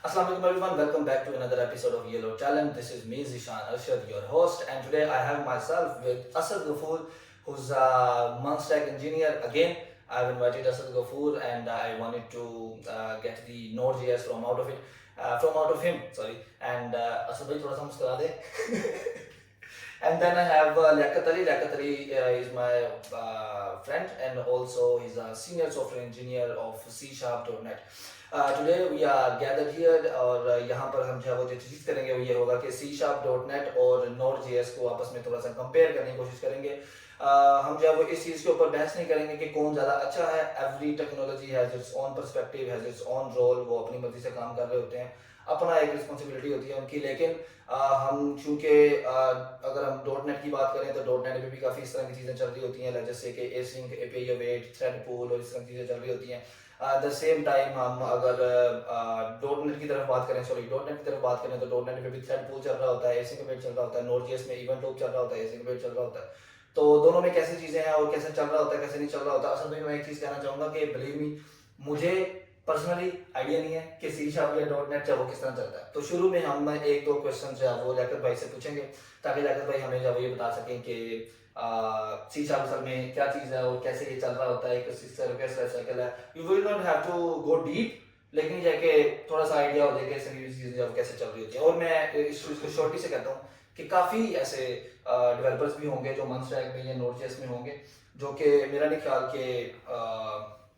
Assalamu alaikum everyone, welcome back to another episode of Yellow Talent. This is me Zishan Arshad, your host, and today I have myself with Asad Ghafoor, who's a Munstack engineer. Again, I've invited Asad Ghafoor and I wanted to get the Node.js from out of him, sorry. And Asad bhai thoda sa muskura de. And then I have Liaquat Ali. Liaquat Ali is my friend and also he's a senior software engineer of C#.net. Today we are gathered here और यहाँ पर हम जो चीज़ करेंगे वो ये होगा कि C#.net और Node.js को आपस में थोड़ा सा कंपेयर करने की कोशिश करेंगे. हम जो वो इस चीज़ के ऊपर बहस नहीं करेंगे कि कौन ज़्यादा अच्छा है. Every technology has its own perspective, has its own role. वो अपनी मर्जी से काम कर रहे होते हैं, अपना एक रिस्पॉन्सिबिलिटी होती है उनकी. लेकिन हम चूँकि अगर हम .NET की बात करें तो .NET में भी काफ़ी इस तरह की चीज़ें चल रही होती हैं, जैसे कि async, API await, thread pool और इस तरह की चीज़ें चल रही होती हैं. द सेम टाइम हम अगर .NET की तरफ बात करें तो .NET में भी थ्रेड पूल चल रहा होता है, एसिंक await चल रहा होता है, Node.js में इवेंट लूप चल रहा होता है, एसिंक await चल रहा होता है. तो दोनों में कैसी चीज़ें हैं और कैसे चल रहा होता है, कैसे नहीं चल रहा होता. असल में मैं एक चीज़ कहना चाहूँगा कि बिलीव मी, मुझे पर्सनली आइडिया नहीं है कि C# या .NET जो वो किस तरह चलता है. तो शुरू में हम एक दो क्वेश्चन जो है वो लियाकत भाई से पूछेंगे ताकि लियाकत भाई हमें जब ये बता सकें कि C# असल में क्या चीज़ है और कैसे ये चल रहा होता है, कैसा साइकिल है. You will not have to go deep, लेकिन जाके थोड़ा सा आइडिया हो जाए कि चीज़ें कैसे चल रही होती है. और मैं इस चीज़ को शॉर्टली से कहता हूँ कि काफ़ी ऐसे डेवलपर्स भी होंगे जो Munstack में या Node.js में होंगे जो कि मेरा नहीं ख्याल कि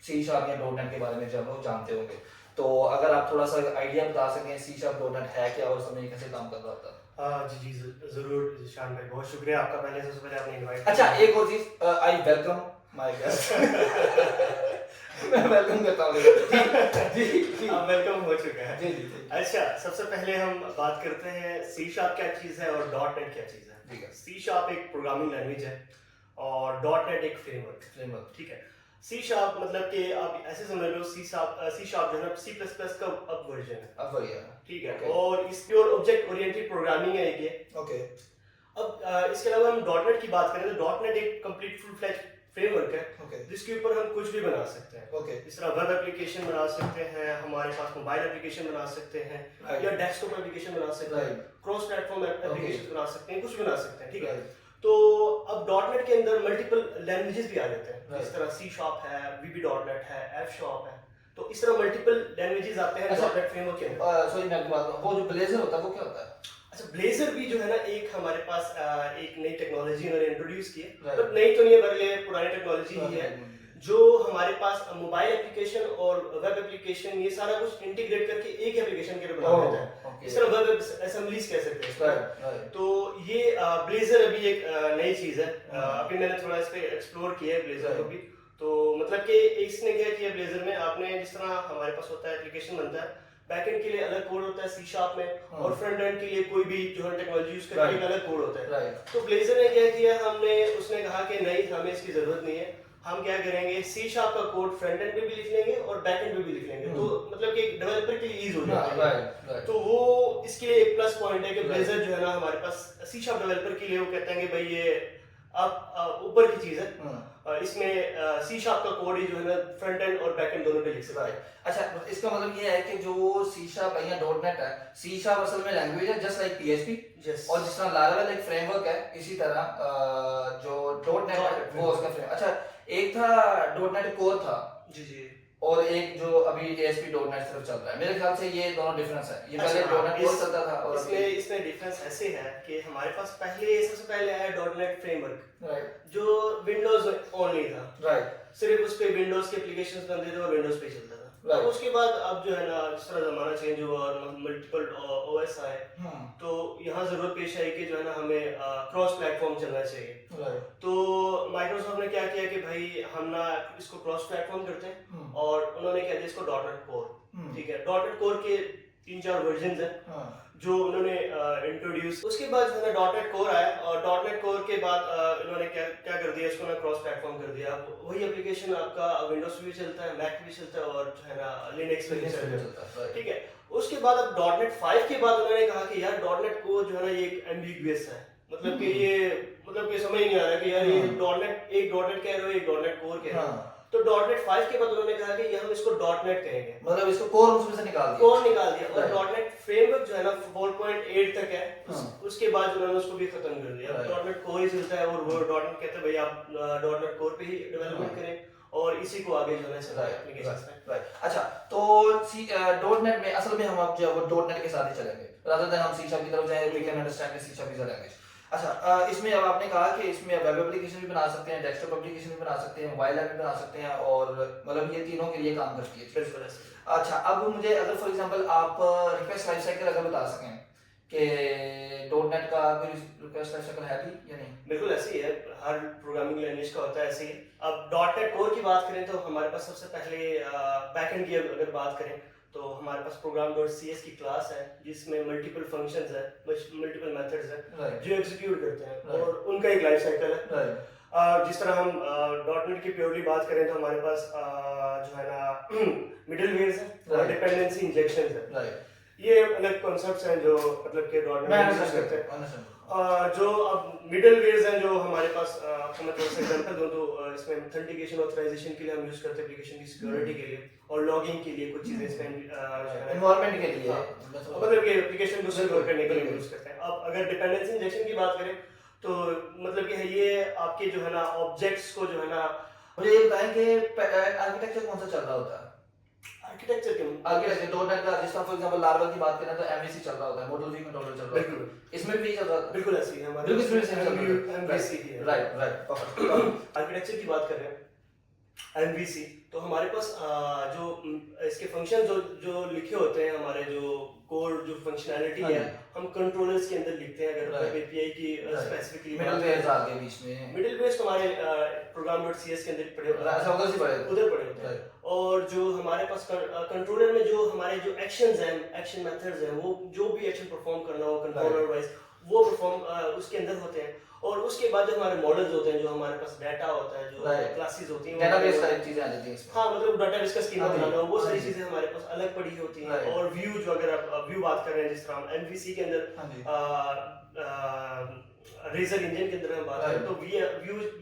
C# या .NET के बारे में जब वो जानते होंगे. तो अगर आप थोड़ा सा आइडिया बता सकें C# .NET है क्या और समय कैसे काम कर रहा होता है. जी ज़रूर शान भाई, बहुत शुक्रिया आपका सबसे पहले आपने इनवाइट. अच्छा, एक और चीज़, आई वेलकम माय गेस्ट. मैं वेलकम करता हूँ. जी वेलकम हो चुका है. जी. अच्छा, सबसे पहले हम बात करते हैं C# क्या चीज़ है और .NET क्या चीज़ है. ठीक है. C# एक प्रोग्रामिंग लैंग्वेज है और .NET एक फ्रेमवर्क. ठीक है. C# मतलब कि आप ऐसे समझ लो, C# जो है ना C++ का अप वर्जन है. अब वही है. ठीक है. Okay. और इस प्योर ऑब्जेक्ट ओरिएंटेड प्रोग्रामिंग है ये. ओके. अब इसके अलावा हम .NET की बात करें तो .NEट एक कंप्लीट फुल फ्लैश फ्रेमवर्क है. ओके. जिसके ऊपर हम कुछ भी बना सकते हैं. ओके. इस तरह वेब एप्लीकेशन बना सकते हैं, हमारे पास मोबाइल एप्लीकेशन बना सकते हैं, Right. या डेस्कटॉप एप्लीकेशन बना सकते हैं, Right. क्रॉस प्लेटफॉर्म एप्लीकेशन बना सकते हैं, कुछ भी बना सकते हैं. ठीक है. Right. तो अब .NEट के अंदर मल्टीपल लैंग्वेजेस भी आ जाते हैं. Right. इस तरह C# है, VB.NET है, F# है. तो इस तरह मल्टीपल लैंग्वेजेस आते हैं अच्छा. .NET फ्रेमवर्क के अंदर. सॉरी मैं आपकी बात करूँ, वो जो ब्लेजर होता है वो क्या होता है. अच्छा, ब्लेजर भी जो है ना एक हमारे पास एक नई टेक्नोलॉजी उन्होंने इंट्रोड्यूस की है. Right. मतलब नई तो नहीं है बल्कि पुरानी टेक्नोलॉजी ही है, जो हमारे पास मोबाइल एप्लीकेशन और वेब एप्लीकेशन ये सारा कुछ इंटीग्रेट करके एक एप्लीकेशन के लिए बना देता है. ओके. इस तरह वेब असेंबलीज कह सकते हैं इसको. राइट. तो ये ब्लेजर अभी एक नई चीज है. अभी मैंने थोड़ा इस पे एक्सप्लोर किया है ब्लेजर को भी. तो मतलब कि इसने क्या किया ब्लेजर में, आपने जिस तरह हमारे पास होता है एप्लीकेशन बनता है, बैकएंड के लिए अलग कोड होता है C# में, और फ्रंट एंड के लिए कोई भी जो है टेक्नोलॉजी यूज करके एक अलग कोड होता है. राइट. तो ब्लेजर ने क्या किया, उसने कहा कि नहीं, हमें इसकी जरूरत नहीं है. हम क्या करेंगे, C# का कोड फ्रंट एंड पे भी लिख लेंगे और बैक एंड पे भी लिख लेंगे. तो मतलब कि डेवलपर के लिए इजी हो जाता है. राइट. तो वो इसके लिए एक प्लस पॉइंट है कि ब्लेजर जो है ना हमारे पास C# डेवलपर के लिए वो कहते हैं कि भाई ये अब ऊपर की चीज है. इसमें C# का कोड ही जो है ना फ्रंट एंड और बैक एंड दोनों पे लिख सकते हैं. अच्छा, इसका मतलब ये है कि जो C# या .NEट है, C# असल में लैंग्वेज है जस्ट लाइक PHP. Yes. और जिस तरह Laravel एक फ्रेमवर्क है, इसी तरह जो .NEट है वो उसका फ्रेमवर्क. अच्छा, एक था .NET कोर था जी. और एक जो अभी ASP.NET सिर्फ चल रहा है. मेरे ख्याल से ये दोनों डिफरेंस है. ये पहले .NEट कोर चलता था और इसमें डिफरेंस ऐसे है कि हमारे पास सबसे पहले है .NEट फ्रेमवर्क, राइट. जो विंडोज ओनली था. राइट. सिर्फ उस पे विंडोज के एप्लीकेशंस बनते थे और विंडोज पे चलता था. Right. उसके बाद अब जो है ना जिस तरह जमाना चेंज हुआ और मल्टीपल OS आए, तो यहाँ जरूरत पेश आई कि जो है ना हमें क्रॉस प्लेटफॉर्म चलना चाहिए. राइट. तो माइक्रोसॉफ्ट ने क्या किया कि भाई हम ना इसको क्रॉस प्लेटफॉर्म करते हैं, और उन्होंने क्या दिया इसको .NEट कोर. ठीक है. .NEट कोर के 3-4 वर्जन हैं जो उन्होंने इंट्रोड्यूस. उसके बाद जो है ना .NEट कोर आया, और .NEट कोर के बाद इन्होंने क्या कर दिया, इसको ना क्रॉस प्लेटफॉर्म कर दिया. वही एप्लीकेशन आपका विंडोज पे भी चलता है, मैक पे भी चलता है, और जो है ना लिनक्स पे भी चलता है. ठीक है. उसके बाद अब .NET 5 के बाद उन्होंने कहा कि यार .NEट कोर जो है ना ये एक एम्बिग्युअस है. मतलब कि ये समझ नहीं आ रहा कि यार ये .NEट कह रहे हो, एक .NEट कोर कह रहे हो. तो .NET 5 के बाद उन्होंने कहा कि ये हम इसको .NET कहेंगे, मतलब इसको कोर उसमें से निकाल दिया, कोर निकाल दिया। और Right. .NET फ्रेमवर्क जो है ना 4.8 तक है, उसके बाद उन्होंने उसको भी खत्म कर दिया। Right. .NET कोर ही चलता है, और वो .NET कहते हैं भाई आप .NET कोर पे ही डेवलपमेंट करें और इसी को आगे जो है चलाएं एप्लीकेशंस में। राइट। अच्छा, तो .NET में असल में हम अब जो है वो .NEट के साथ ही चलेंगे, rather than हम C# की तरफ जाएं, we can understand the C# is a language। अच्छा, इसमें अब आपने कहा कि इसमें वेब एप्लीकेशन भी बना सकते हैं, डेस्कटॉप एप्लीकेशन भी बना सकते हैं, मोबाइल ऐप भी बना सकते हैं, और मतलब ये तीनों के लिए काम करती है। बिल्कुल ऐसे। अच्छा, अब मुझे अगर फॉर एग्जांपल आप रिक्वेस्ट लाइफ साइकिल अगर बता सकें कि .NET का कोई रिक्वेस्ट लाइफ साइकिल है भी या नहीं? बिल्कुल ऐसे ही है, हर प्रोग्रामिंग लैंग्वेज का होता है ऐसे ही। अब .NET कोर की बात करें तो हमारे पास सबसे पहले बैकएंड की अगर बात करें तो हमारे पास program.cs की क्लास है जिसमें मल्टीपल फंक्शंस है, मल्टीपल मेथड्स है Right. जो एग्जीक्यूट करते हैं, Right. और उनका एक लाइफ साइकिल है। Right. जिस तरह हम .NET की प्योरली बात करें तो हमारे पास जो है ना मिडलवेयर्स है और Right. डिपेंडेंसी इंजेक्शंस है। Right. ये अलग कॉन्सेप्ट्स हैं जो मतलब कि मैं .NEट यूज understand करते हैं। understand। जो अब मिडलवेयर्स हैं जो हमारे पास आपको मैं थोड़ा सा एग्जांपल दूं तो इसमें ऑथेंटिकेशन ऑथराइजेशन के लिए हम यूज करते हैं एप्लीकेशन की सिक्योरिटी के लिए, और लॉगिंग के लिए कुछ चीजें इसमें एनवायरनमेंट के लिए हाँ। मतलब मतलब कि एप्लीकेशन को सिक्योर करने के लिए बिल्कुल। यूज करते हैं। अब अगर डिपेंडेंसी इंजेक्शन की बात करें तो मतलब कि है ये आपके जो है ना ऑब्जेक्ट्स को जो है ना, मुझे ये बताएं कि आर्किटेक्चर कौन सा चल रहा होता है? आर्किटेक्चर के आर्किटेक्चर .NEट का, जिस तरह फॉर एग्जांपल लार्वा की बात करें तो MVC चल रहा होता है, मॉड्यूल व्यू कंट्रोलर चल रहा होता बिल्कुल है, इसमें भी चल रहा है। बिल्कुल ऐसे ही है हमारे बिल्कुल इसमें सेम चल रहा है। MVC ही है। Right right, perfect. आर्किटेक्चर की बात कर रहे हैं MVC, तो हमारे पास जो इसके फंक्शन जो लिखे होते हैं, हमारे जो कोर जो फंक्शनैलिटी है हम कंट्रोलर्स के अंदर लिखते हैं। अगर Right. API की स्पेसिफिकली मिडलवेयर्स आ गए बीच में, मिडलवेयर्स हमारे प्रोग्राम.cs के अंदर पड़े होते हैं, अच्छा उधर से पड़े उधर पड़े होते हैं। और जो हमारे पास कंट्रोलर में जो हमारे जो एक्शंस हैं, एक्शन मेथड्स हैं, वो जो भी एक्शन परफॉर्म करना हो कंट्रोलर वाइज वो परफॉर्म उसके अंदर होते हैं। और उसके बाद जो हमारे मॉडल्स होते हैं, जो हमारे पास डाटा होता है, जो क्लासेस होती हैं, डेटाबेस टाइप चीजें आ जाती हैं इसमें। हाँ, मतलब डाटाबेस का स्कीमा हाँ जी, बनाना, वो हाँ सारी जी। चीजें हमारे पास अलग पड़ी होती हैं। Right. और व्यू, जो अगर आप व्यू बात कर रहे हैं, जिस तरह हम MVC के अंदर हाँ जी। रेजर इंजन के अंदर हम बात करें Right. तो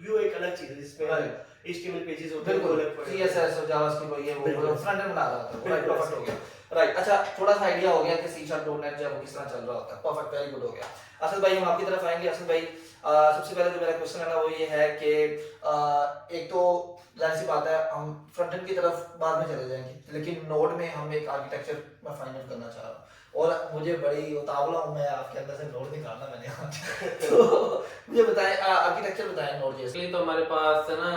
व्यू एक अलग चीज है जिसमें Right. HTML पेजेस होते हैं, वो बिल्कुल अलग पड़े होते हैं। CSS और जावास्क्रिप्ट और ये वो बिल्कुल। फ्रंट एंड बना रहा होता है, राइट, बिल्कुल, परफेक्ट हो गया। राइट, अच्छा थोड़ा सा आइडिया हो गया कि C# .NET जो है वो किस तरह चल रहा होता है, परफेक्ट, वेरी गुड हो गया। असल भाई हम आपकी तरफ आएंगे। असल भाई सबसे पहले जो मेरा क्वेश्चन है ना वो ये है कि एक तो जाहिर सी बात है हम फ्रंट एंड की तरफ बाद में चले जाएंगे, लेकिन नोड में हम एक आर्किटेक्चर मैं फाइंड आउट करना चाह रहा हूँ, और मुझे बड़ी उतावला हूँ मैं आपके अंदर से नोड निकालना मैंने आज। तो मुझे बताएं आर्किटेक्चर बताएं नोड जैसे। इसलिए तो हमारे पास है ना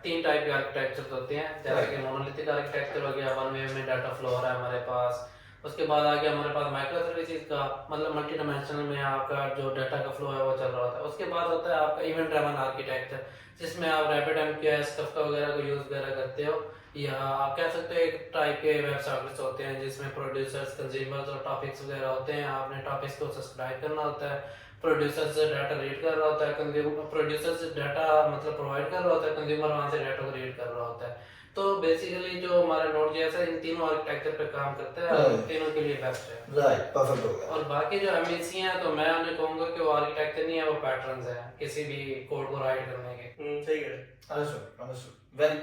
तीन टाइप के आर्किटेक्चर होते हैं, जैसे कि मोनोलिथिक आर्किटेक्चर हो गया, वन वे में डाटा फ्लो हो रहा है हमारे पास। उसके बाद आ गया हमारे पास माइक्रो सर्विसेज का, मतलब मल्टी डायमेंशनल में आपका जो डाटा का फ्लो है वो चल रहा होता है। उसके बाद होता है आपका इवेंट ड्रिवन आर्किटेक्चर, जिसमें आप RabbitMQ कफ्का वगैरह को यूज वगैरह करते हो, या आप कह सकते हो एक टाइप के वेब सर्विस होते हैं जिसमें प्रोड्यूसर्स, कंज्यूमर्स और टॉपिक्स वगैरह होते हैं। आपने टॉपिक्स को सब्सक्राइब करना होता है, प्रोड्यूसर से डाटा रीड कर रहा होता है, कंज्यूमर प्रोड्यूसर से डाटा मतलब प्रोवाइड कर रहा होता है, कंज्यूमर वहां से डाटा को रीड कर रहा होता है। तो बेसिकली जो हमारा Node.js है इन तीनों आर्किटेक्चर पे काम करता है और तीनों के लिए बेस्ट है। राइट, परफेक्ट हो गया। और बाकी जो MVC हैं तो मैं उन्हें कहूंगा कि वो आर्किटेक्चर नहीं है, वो पैटर्न्स हैं किसी भी कोड को राइट करने के। सही है। Understood understood, very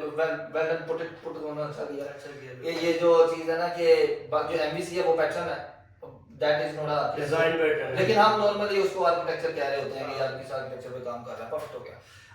well done, put उन्होंने अच्छा किया। अच्छा किया। ये जो चीज है ना कि जो MVC है वो पैटर्न है, that is not design pattern, लेकिन हम नॉर्मली उसको आर्किटेक्चर कह रहे होते हैं कि यार किस आर्किटेक्चर पे काम कर रहा है। परफेक्ट हो गया।